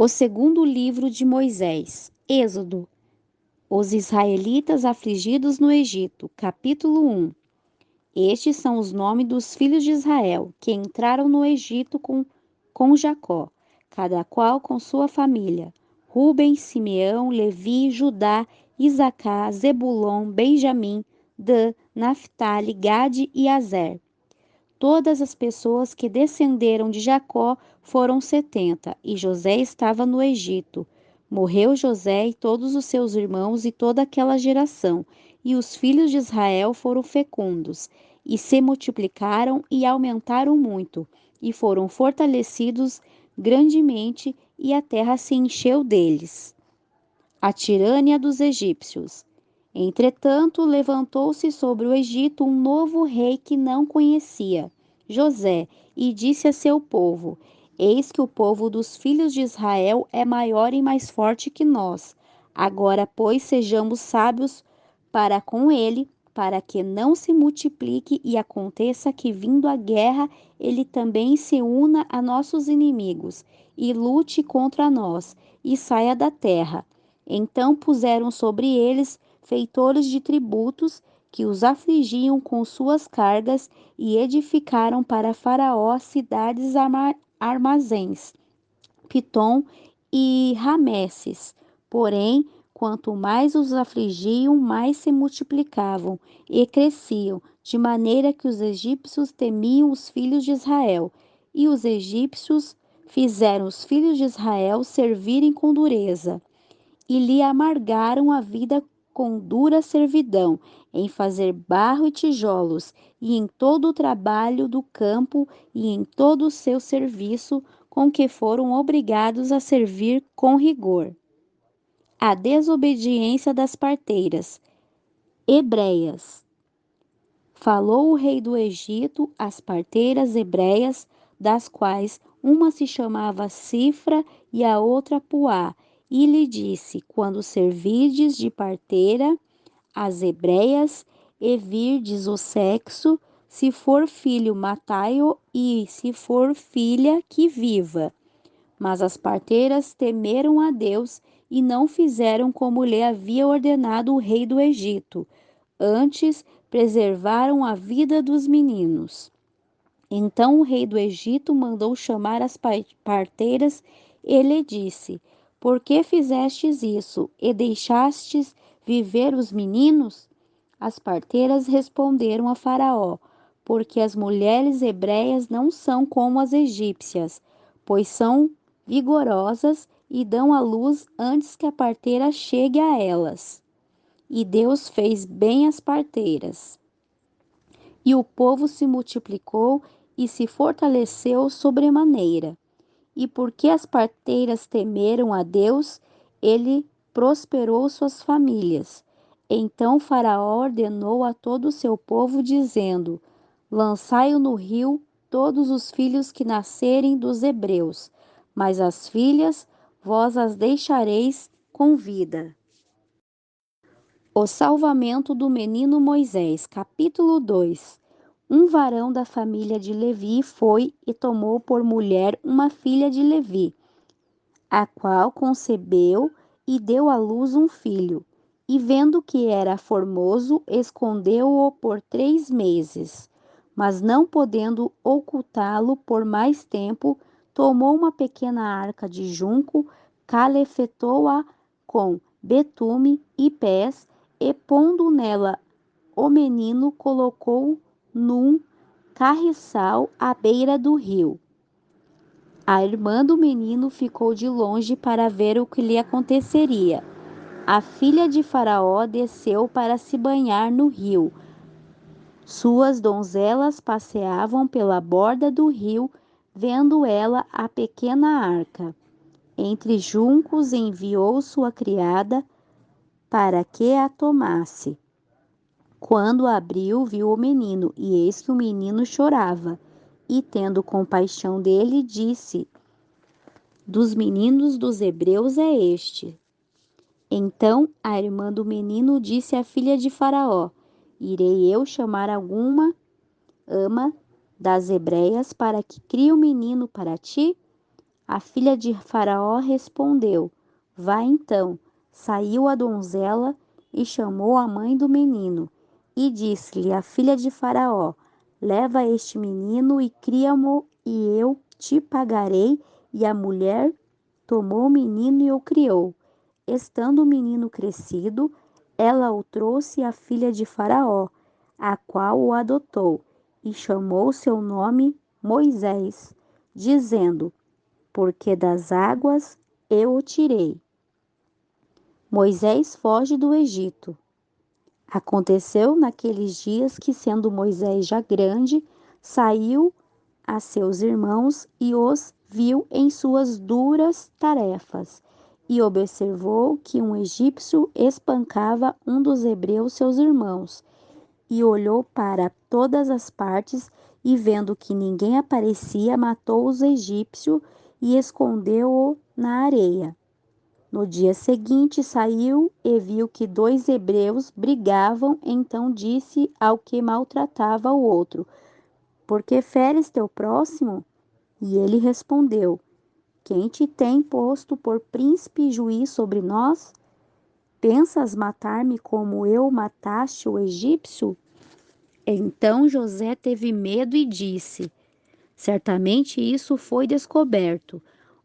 O segundo livro de Moisés, Êxodo. Os israelitas afligidos no Egito, capítulo 1. Estes são os nomes dos filhos de Israel, que entraram no Egito com Jacó, cada qual com sua família: Ruben, Simeão, Levi, Judá, Isacar, Zebulon, Benjamim, Dan, Naphtali, Gade e Azer. Todas as pessoas que descenderam de Jacó foram 70, e José estava no Egito. Morreu José e todos os seus irmãos e toda aquela geração, e os filhos de Israel foram fecundos, e se multiplicaram e aumentaram muito, e foram fortalecidos grandemente, e a terra se encheu deles. A tirânia dos egípcios. Entretanto, levantou-se sobre o Egito um novo rei que não conhecia, José, e disse a seu povo: Eis que o povo dos filhos de Israel é maior e mais forte que nós. Agora, pois, sejamos sábios para com ele, para que não se multiplique e aconteça que, vindo a guerra, ele também se una a nossos inimigos e lute contra nós e saia da terra. Então puseram sobre eles feitores de tributos que os afligiam com suas cargas e edificaram para Faraó cidades armazéns, Pitom e Rameses. Porém, quanto mais os afligiam, mais se multiplicavam e cresciam, de maneira que os egípcios temiam os filhos de Israel. E os egípcios fizeram os filhos de Israel servirem com dureza e lhe amargaram a vida com dura servidão, em fazer barro e tijolos, e em todo o trabalho do campo e em todo o seu serviço, com que foram obrigados a servir com rigor. A desobediência das parteiras. Hebreias. Falou o rei do Egito às parteiras hebreias, das quais uma se chamava Cifra e a outra Puá, e lhe disse: Quando servirdes de parteira às hebreias, e virdes o sexo, se for filho, matai-o, e se for filha, que viva. Mas as parteiras temeram a Deus e não fizeram como lhe havia ordenado o rei do Egito. Antes, preservaram a vida dos meninos. Então o rei do Egito mandou chamar as parteiras e lhe disse: Por que fizestes isso e deixastes viver os meninos? As parteiras responderam a Faraó: Porque as mulheres hebreias não são como as egípcias, pois são vigorosas e dão à luz antes que a parteira chegue a elas. E Deus fez bem às parteiras. E o povo se multiplicou e se fortaleceu sobremaneira. E porque as parteiras temeram a Deus, ele prosperou suas famílias. Então Faraó ordenou a todo o seu povo, dizendo: Lançai-o no rio todos os filhos que nascerem dos hebreus, mas as filhas vós as deixareis com vida. O salvamento do menino Moisés, capítulo 2. Um varão da família de Levi foi e tomou por mulher uma filha de Levi, a qual concebeu e deu à luz um filho. E vendo que era formoso, escondeu-o por 3 meses. Mas não podendo ocultá-lo por mais tempo, tomou uma pequena arca de junco, calefetou-a com betume e pés, e pondo nela o menino, colocou num carriçal à beira do rio. A irmã do menino ficou de longe para ver o que lhe aconteceria. A filha de Faraó desceu para se banhar no rio. Suas donzelas passeavam pela borda do rio, vendo ela a pequena arca. Entre juncos enviou sua criada para que a tomasse. Quando abriu, viu o menino, e eis que o menino chorava. E tendo compaixão dele, disse: Dos meninos dos hebreus é este. Então a irmã do menino disse à filha de Faraó: Irei eu chamar alguma ama das hebreias para que crie o menino para ti? A filha de Faraó respondeu: Vá então. Saiu a donzela e chamou a mãe do menino. E disse-lhe a filha de Faraó: Leva este menino e cria-mo, e eu te pagarei. E a mulher tomou o menino e o criou. Estando o menino crescido, ela o trouxe à filha de Faraó, a qual o adotou, e chamou seu nome Moisés, dizendo: Porque das águas eu o tirei. Moisés foge do Egito. Aconteceu naqueles dias que, sendo Moisés já grande, saiu a seus irmãos e os viu em suas duras tarefas, e observou que um egípcio espancava um dos hebreus seus irmãos, e olhou para todas as partes, e vendo que ninguém aparecia, matou os egípcios e escondeu-o na areia. No dia seguinte saiu e viu que dois hebreus brigavam, então disse ao que maltratava o outro: Por que feres teu próximo? E ele respondeu: Quem te tem posto por príncipe e juiz sobre nós? Pensas matar-me como eu mataste o egípcio? Então José teve medo e disse: Certamente isso foi descoberto.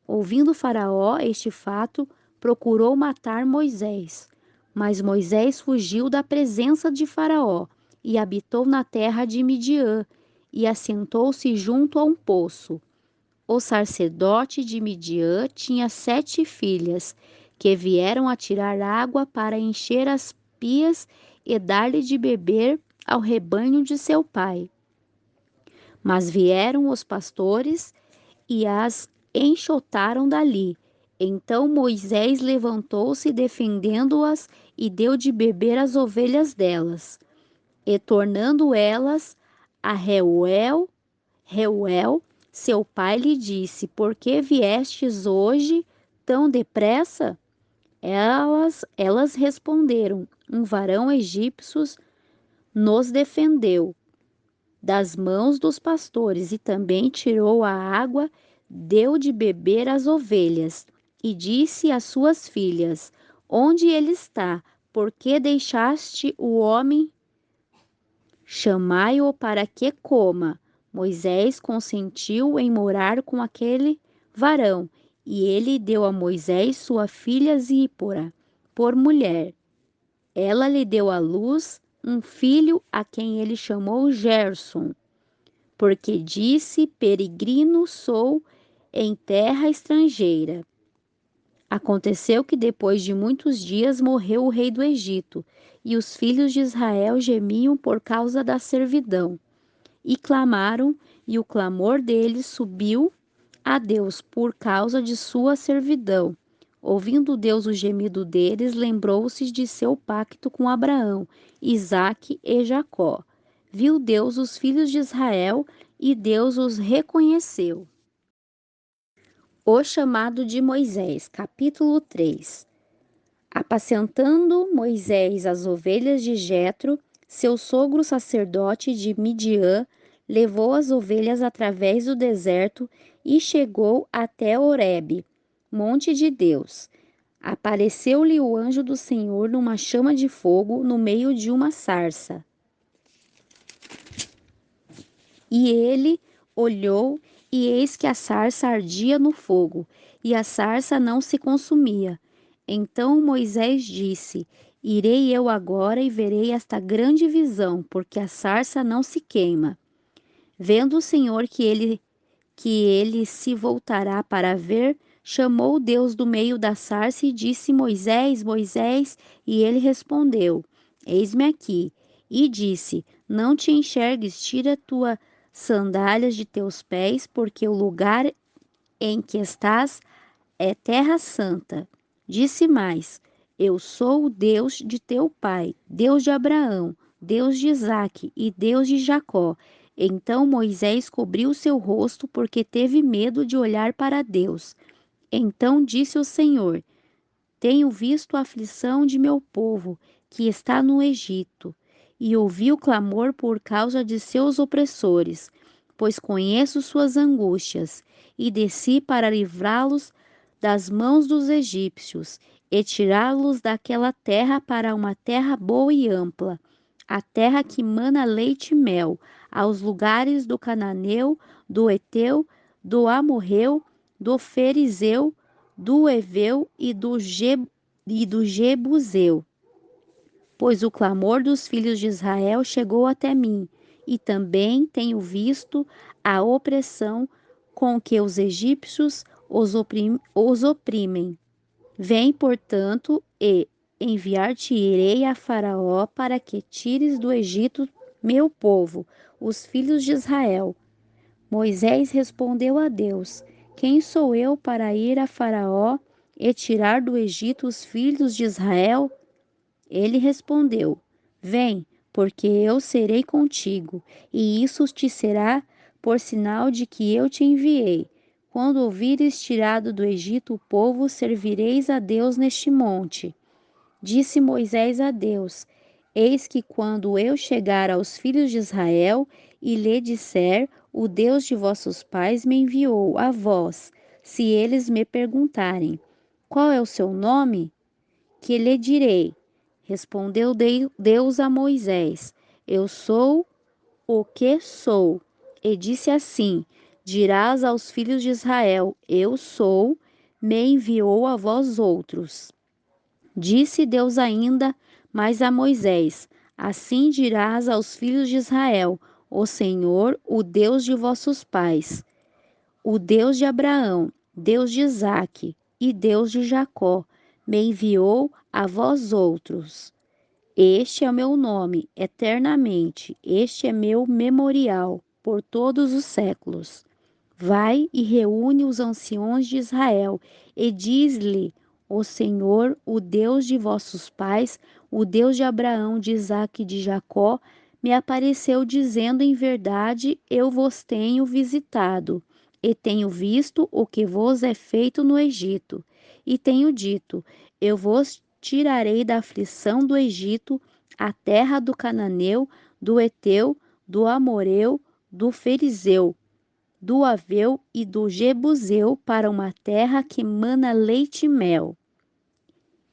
Ouvindo Faraó este fato, procurou matar Moisés. Mas Moisés fugiu da presença de Faraó e habitou na terra de Midian e assentou-se junto a um poço. O sacerdote de Midian tinha 7 filhas, que vieram a tirar água para encher as pias e dar-lhe de beber ao rebanho de seu pai. Mas vieram os pastores e as enxotaram dali. Então Moisés levantou-se defendendo-as e deu de beber às ovelhas delas. E tornando elas a Reuel, seu pai lhe disse: Por que viestes hoje tão depressa? Elas responderam: Um varão egípcio nos defendeu das mãos dos pastores e também tirou a água, deu de beber às ovelhas. E disse às suas filhas: Onde ele está? Por que deixaste o homem? Chamai-o para que coma. Moisés consentiu em morar com aquele varão, e ele deu a Moisés sua filha Zípora por mulher. Ela lhe deu à luz um filho a quem ele chamou Gerson, porque disse: Peregrino sou em terra estrangeira. Aconteceu que depois de muitos dias morreu o rei do Egito, e os filhos de Israel gemiam por causa da servidão, e clamaram, e o clamor deles subiu a Deus por causa de sua servidão. Ouvindo Deus o gemido deles, lembrou-se de seu pacto com Abraão, Isaque e Jacó. Viu Deus os filhos de Israel e Deus os reconheceu. O chamado de Moisés, capítulo 3. Apacentando Moisés as ovelhas de Jetro, seu sogro sacerdote de Midian, levou as ovelhas através do deserto e chegou até Horebe, monte de Deus. Apareceu-lhe o anjo do Senhor numa chama de fogo no meio de uma sarça. E ele olhou, e eis que a sarça ardia no fogo, e a sarça não se consumia. Então Moisés disse: Irei eu agora e verei esta grande visão, porque a sarça não se queima. Vendo o Senhor que ele se voltará para ver, chamou Deus do meio da sarça e disse: Moisés, Moisés, e ele respondeu: Eis-me aqui. E disse: Não te enxergues, tira tua sandálias de teus pés, porque o lugar em que estás é terra santa. Disse mais: Eu sou o Deus de teu pai, Deus de Abraão, Deus de Isaque e Deus de Jacó. Então Moisés cobriu seu rosto porque teve medo de olhar para Deus. Então disse o Senhor: Tenho visto a aflição de meu povo, que está no Egito, e ouvi o clamor por causa de seus opressores. pois conheço suas angústias, e desci para livrá-los das mãos dos egípcios e tirá-los daquela terra para uma terra boa e ampla, a terra que mana leite e mel, aos lugares do cananeu, do Eteu, do Amorreu, do Ferizeu, do Eveu e do Jebuseu. Pois o clamor dos filhos de Israel chegou até mim, e também tenho visto a opressão com que os egípcios os oprimem. Vem, portanto, e enviar-te-irei a Faraó para que tires do Egito meu povo, os filhos de Israel. Moisés respondeu a Deus: Quem sou eu para ir a Faraó e tirar do Egito os filhos de Israel? Ele respondeu: Vem, porque eu serei contigo, e isso te será por sinal de que eu te enviei. Quando ouvires tirado do Egito o povo, servireis a Deus neste monte. Disse Moisés a Deus: Eis que quando eu chegar aos filhos de Israel e lhe disser: O Deus de vossos pais me enviou a vós, se eles me perguntarem: Qual é o seu nome? Que lhe direi? Respondeu Deus a Moisés: Eu sou o que sou. E disse assim: Dirás aos filhos de Israel: Eu sou, me enviou a vós outros. Disse Deus ainda mais a Moisés: Assim dirás aos filhos de Israel: O Senhor, o Deus de vossos pais, o Deus de Abraão, Deus de Isaque e Deus de Jacó, me enviou a vós outros. Este é o meu nome eternamente, este é meu memorial por todos os séculos. Vai e reúne os anciões de Israel e diz-lhe: O Senhor, o Deus de vossos pais, o Deus de Abraão, de Isaque e de Jacó, me apareceu dizendo: Em verdade, eu vos tenho visitado e tenho visto o que vos é feito no Egito. E tenho dito: Eu vos tirarei da aflição do Egito, a terra do Cananeu, do Eteu, do Amoreu, do Ferizeu, do Aveu e do Jebuseu para uma terra que mana leite e mel.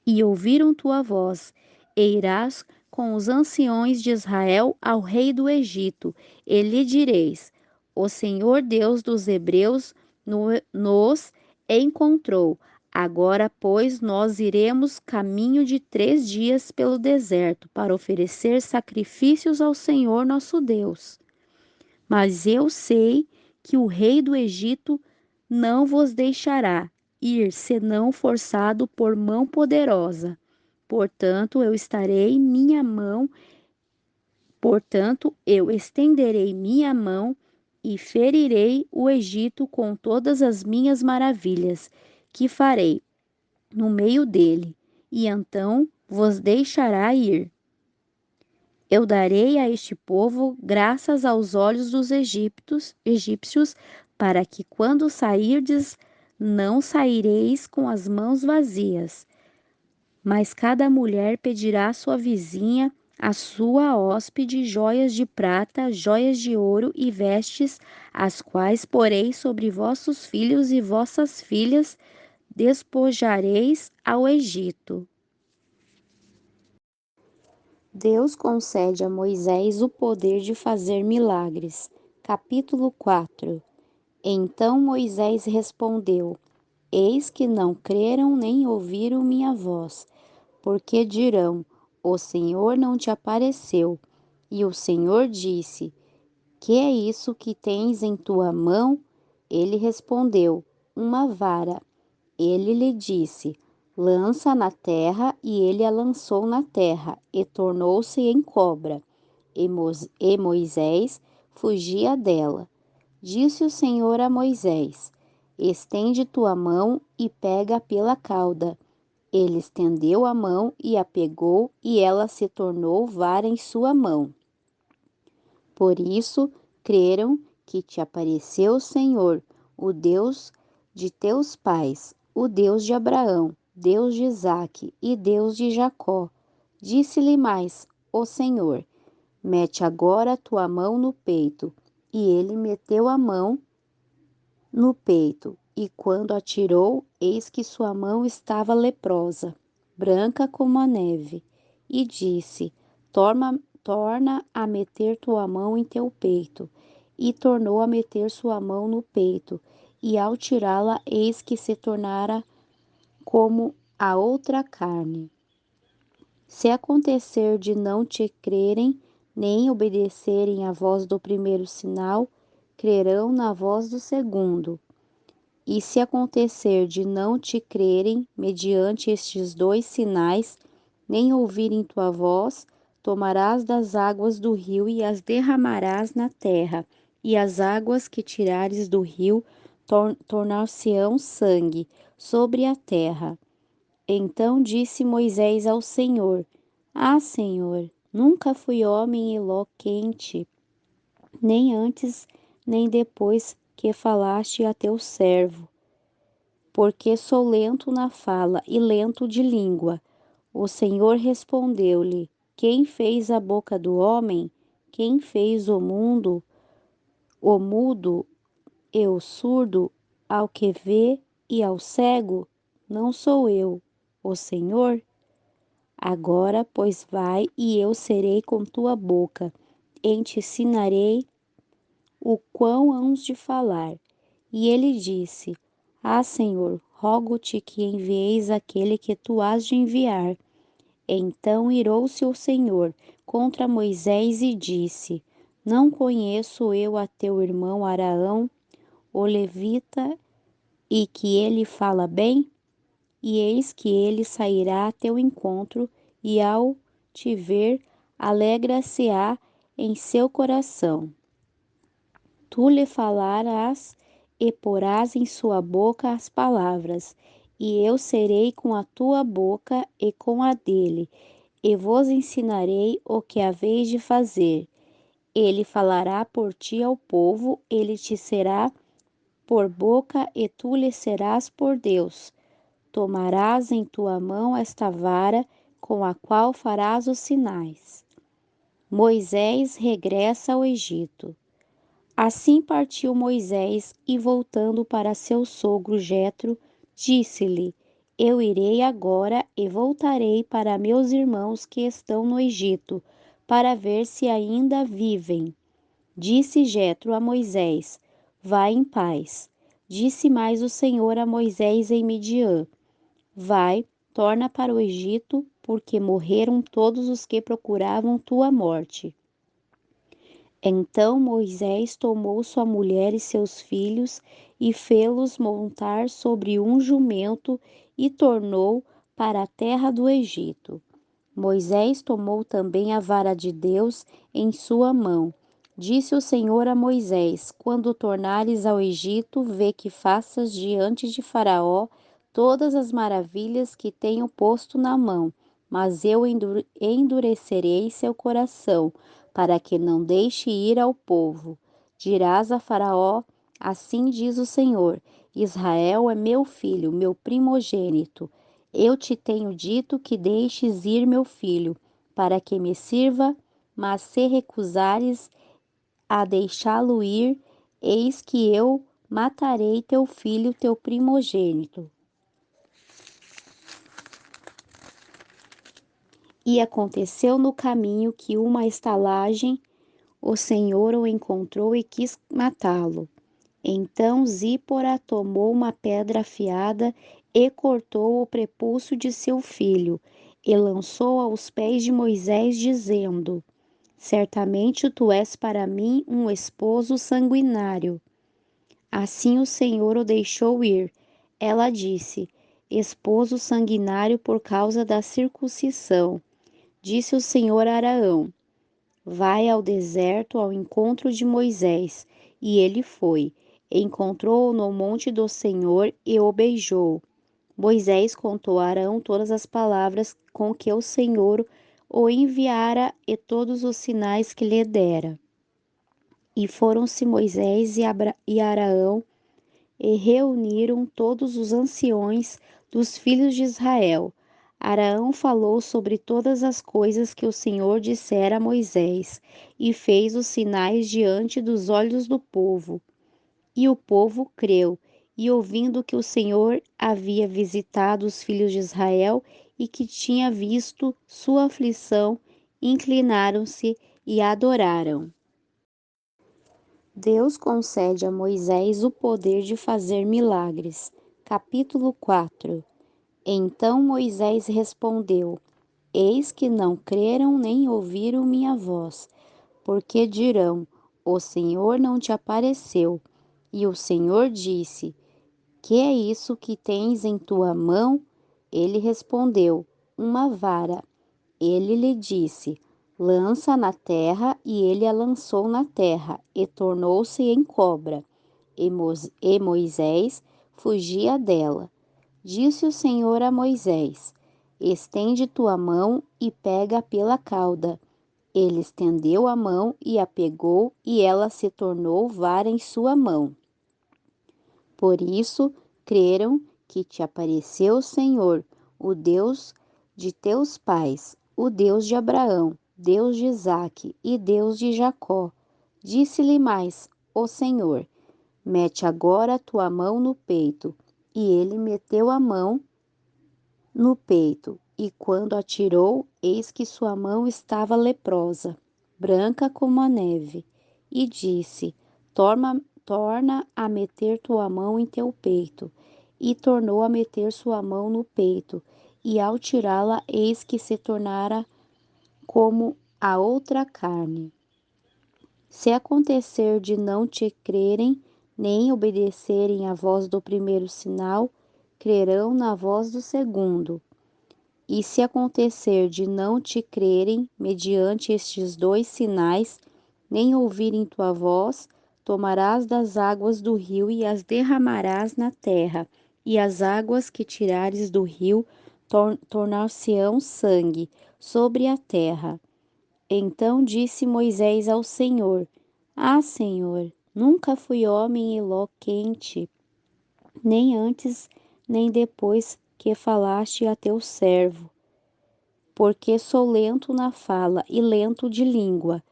E ouviram tua voz, e irás com os anciões de Israel ao rei do Egito, e lhe direis: O Senhor Deus dos Hebreus nos encontrou. Agora, pois, nós iremos caminho de 3 dias pelo deserto para oferecer sacrifícios ao Senhor nosso Deus. Mas eu sei que o rei do Egito não vos deixará ir, senão forçado por mão poderosa. Portanto, eu estenderei minha mão e ferirei o Egito com todas as minhas maravilhas, que farei no meio dele, e então vos deixará ir. Eu darei a este povo graças aos olhos dos egípcios, para que quando sairdes, não saireis com as mãos vazias. Mas cada mulher pedirá à sua vizinha, à sua hóspede, joias de prata, joias de ouro e vestes, as quais porei sobre vossos filhos e vossas filhas, despojareis ao Egito. Deus concede a Moisés o poder de fazer milagres. Capítulo 4. Então Moisés respondeu: Eis que não creram nem ouviram minha voz, porque dirão: O Senhor não te apareceu. E o Senhor disse: Que é isso que tens em tua mão? Ele respondeu: Uma vara. Ele lhe disse: Lança na terra, e ele a lançou na terra, e tornou-se em cobra. E Moisés fugia dela. Disse o Senhor a Moisés: Estende tua mão e pega pela cauda. Ele estendeu a mão e a pegou, e ela se tornou vara em sua mão. Por isso creram que te apareceu o Senhor, o Deus de teus pais, o Deus de Abraão, Deus de Isaque e Deus de Jacó. Disse-lhe mais o Senhor: Mete agora tua mão no peito. E ele meteu a mão no peito, e quando atirou, eis que sua mão estava leprosa, branca como a neve, e disse: torna a meter tua mão em teu peito. E tornou a meter sua mão no peito, e ao tirá-la, eis que se tornara como a outra carne. Se acontecer de não te crerem, nem obedecerem à voz do primeiro sinal, crerão na voz do segundo. E se acontecer de não te crerem mediante estes dois sinais, nem ouvirem tua voz, tomarás das águas do rio e as derramarás na terra, e as águas que tirares do rio tornar-se-ão sangue sobre a terra. Então disse Moisés ao Senhor: Ah, Senhor, nunca fui homem eloquente, nem antes nem depois que falaste a teu servo, porque sou lento na fala e lento de língua. O Senhor respondeu-lhe: Quem fez a boca do homem? Quem fez o mudo e o surdo, ao que vê e ao cego? Não sou eu, o Senhor? Agora, pois, vai, e eu serei com tua boca, e te ensinarei o quão hãs de falar. E ele disse: Ah, Senhor, rogo-te que envieis aquele que tu has de enviar. Então irou-se o Senhor contra Moisés e disse: Não conheço eu a teu irmão Araão, o levita, e que ele fala bem? E eis que ele sairá a teu encontro, e ao te ver, alegra-se-á em seu coração. Tu lhe falarás e porás em sua boca as palavras, e eu serei com a tua boca e com a dele, e vos ensinarei o que haveis de fazer. Ele falará por ti ao povo, ele te será por boca, e tu lhe serás por Deus. Tomarás em tua mão esta vara, com a qual farás os sinais. Moisés regressa ao Egito. Assim partiu Moisés e, voltando para seu sogro Jetro, disse-lhe: Eu irei agora e voltarei para meus irmãos que estão no Egito, para ver se ainda vivem. Disse Jetro a Moisés: Vai em paz. Disse mais o Senhor a Moisés em Midian: Vai, torna para o Egito, porque morreram todos os que procuravam tua morte. Então Moisés tomou sua mulher e seus filhos e fê-los montar sobre um jumento e tornou para a terra do Egito. Moisés tomou também a vara de Deus em sua mão. Disse o Senhor a Moisés: Quando tornares ao Egito, vê que faças diante de Faraó todas as maravilhas que tenho posto na mão, mas eu endurecerei seu coração, para que não deixe ir ao povo. Dirás a Faraó: Assim diz o Senhor: Israel é meu filho, meu primogênito. Eu te tenho dito que deixes ir meu filho, para que me sirva, mas se recusares a deixá-lo ir, eis que eu matarei teu filho, teu primogênito. E aconteceu no caminho que uma estalagem o Senhor o encontrou e quis matá-lo. Então Zípora tomou uma pedra afiada e cortou o prepúcio de seu filho, e lançou aos pés de Moisés, dizendo: Certamente tu és para mim um esposo sanguinário. Assim o Senhor o deixou ir. Ela disse: Esposo sanguinário por causa da circuncisão. Disse o Senhor a Araão: Vai ao deserto ao encontro de Moisés. E ele foi. Encontrou-o no monte do Senhor e o beijou. Moisés contou a Arão todas as palavras com que o Senhor o enviara e todos os sinais que lhe dera. E foram-se Moisés e Araão e reuniram todos os anciões dos filhos de Israel, Araão falou sobre todas as coisas que o Senhor dissera a Moisés, e fez os sinais diante dos olhos do povo. E o povo creu, e ouvindo que o Senhor havia visitado os filhos de Israel e que tinha visto sua aflição, inclinaram-se e adoraram. Deus concede a Moisés o poder de fazer milagres. Capítulo 4. Então Moisés respondeu: Eis que não creram nem ouviram minha voz, porque dirão: O Senhor não te apareceu. E o Senhor disse: Que é isso que tens em tua mão? Ele respondeu: Uma vara. Ele lhe disse: Lança na terra, e ele a lançou na terra, e tornou-se em cobra. E Moisés fugia dela. Disse o Senhor a Moisés: Estende tua mão e pega pela cauda. Ele estendeu a mão e a pegou, e ela se tornou vara em sua mão. Por isso creram que te apareceu o Senhor, o Deus de teus pais, o Deus de Abraão, Deus de Isaque e Deus de Jacó. Disse-lhe mais o Senhor: Mete agora a tua mão no peito. E ele meteu a mão no peito, e quando atirou, eis que sua mão estava leprosa, branca como a neve. E disse: torna a meter tua mão em teu peito. E tornou a meter sua mão no peito, e ao tirá-la, eis que se tornara como a outra carne. Se acontecer de não te crerem, nem obedecerem à voz do primeiro sinal, crerão na voz do segundo. E se acontecer de não te crerem mediante estes dois sinais, nem ouvirem tua voz, tomarás das águas do rio e as derramarás na terra, e as águas que tirares do rio tornar-se-ão sangue sobre a terra. Então disse Moisés ao Senhor: Ah, Senhor, nunca fui homem eloquente, nem antes nem depois que falaste a teu servo, porque sou lento na fala e lento de língua.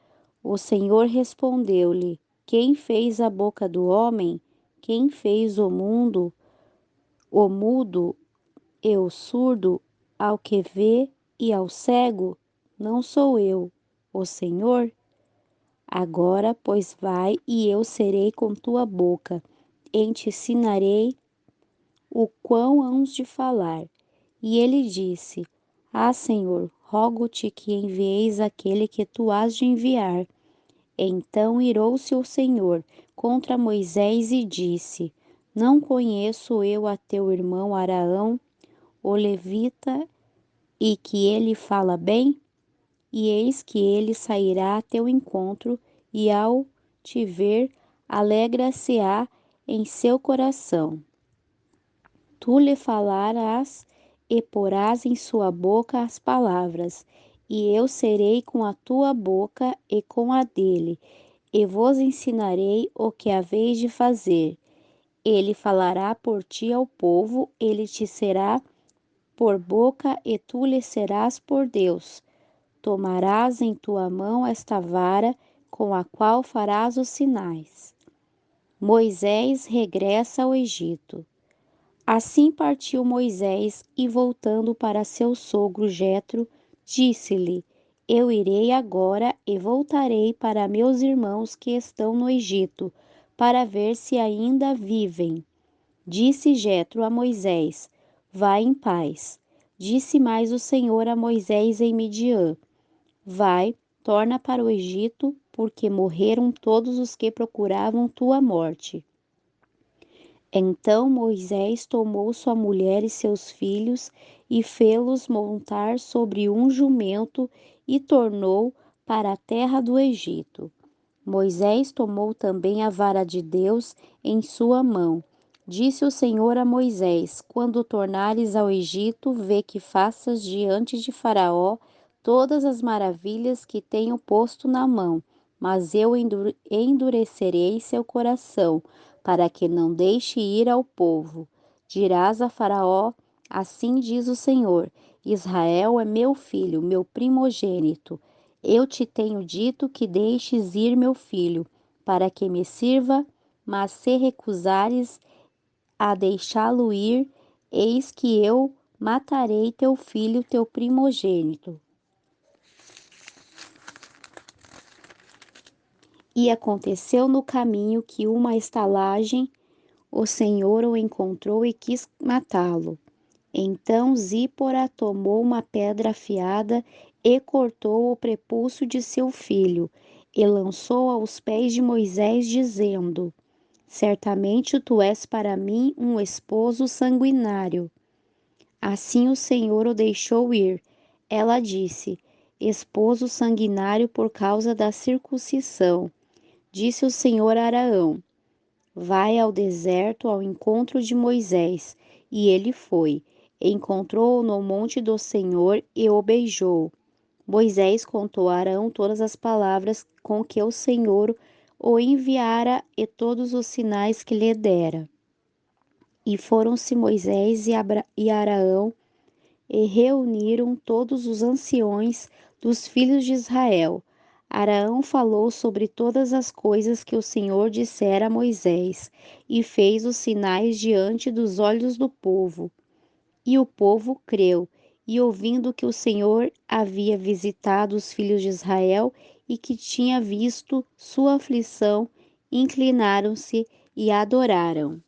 O Senhor respondeu-lhe: Quem fez a boca do homem? Quem fez o mundo, o mudo e o surdo, ao que vê e ao cego? Não sou eu, o Senhor? Agora, pois, vai, e eu serei com tua boca, e te ensinarei o quão hãos de falar. E ele disse: Ah, Senhor, rogo-te que envieis aquele que tu has de enviar. Então irou-se o Senhor contra Moisés e disse: Não conheço eu a teu irmão Araão, o levita, e que ele fala bem? E eis que ele sairá a teu encontro, e ao te ver, alegra-se-á em seu coração. Tu lhe falarás e porás em sua boca as palavras, e eu serei com a tua boca e com a dele, e vos ensinarei o que haveis de fazer. Ele falará por ti ao povo, ele te será por boca, e tu lhe serás por Deus. Tomarás em tua mão esta vara, com a qual farás os sinais. Moisés regressa ao Egito. Assim partiu Moisés e, voltando para seu sogro Jetro, disse-lhe: Eu irei agora e voltarei para meus irmãos que estão no Egito, para ver se ainda vivem. Disse Jetro a Moisés: Vai em paz. Disse mais o Senhor a Moisés em Midian: Vai, torna para o Egito, porque morreram todos os que procuravam tua morte. Então Moisés tomou sua mulher e seus filhos e fê-los montar sobre um jumento e tornou para a terra do Egito. Moisés tomou também a vara de Deus em sua mão. Disse o Senhor a Moisés: Quando tornares ao Egito, vê que faças diante de Faraó todas as maravilhas que tenho posto na mão, mas eu endurecerei seu coração, para que não deixe ir ao povo. Dirás a Faraó: Assim diz o Senhor: Israel é meu filho, meu primogênito. Eu te tenho dito que deixes ir meu filho, para que me sirva, mas se recusares a deixá-lo ir, eis que eu matarei teu filho, teu primogênito. E aconteceu no caminho que uma estalagem o Senhor o encontrou e quis matá-lo. Então Zípora tomou uma pedra afiada e cortou o prepúcio de seu filho, e lançou aos pés de Moisés, dizendo: Certamente tu és para mim um esposo sanguinário. Assim o Senhor o deixou ir. Ela disse: Esposo sanguinário por causa da circuncisão. Disse o Senhor a Araão: Vai ao deserto ao encontro de Moisés. E ele foi. Encontrou-o no monte do Senhor e o beijou. Moisés contou a Arão todas as palavras com que o Senhor o enviara e todos os sinais que lhe dera. E foram-se Moisés e Araão e reuniram todos os anciões dos filhos de Israel. Araão falou sobre todas as coisas que o Senhor dissera a Moisés, e fez os sinais diante dos olhos do povo. E o povo creu, e ouvindo que o Senhor havia visitado os filhos de Israel e que tinha visto sua aflição, inclinaram-se e adoraram.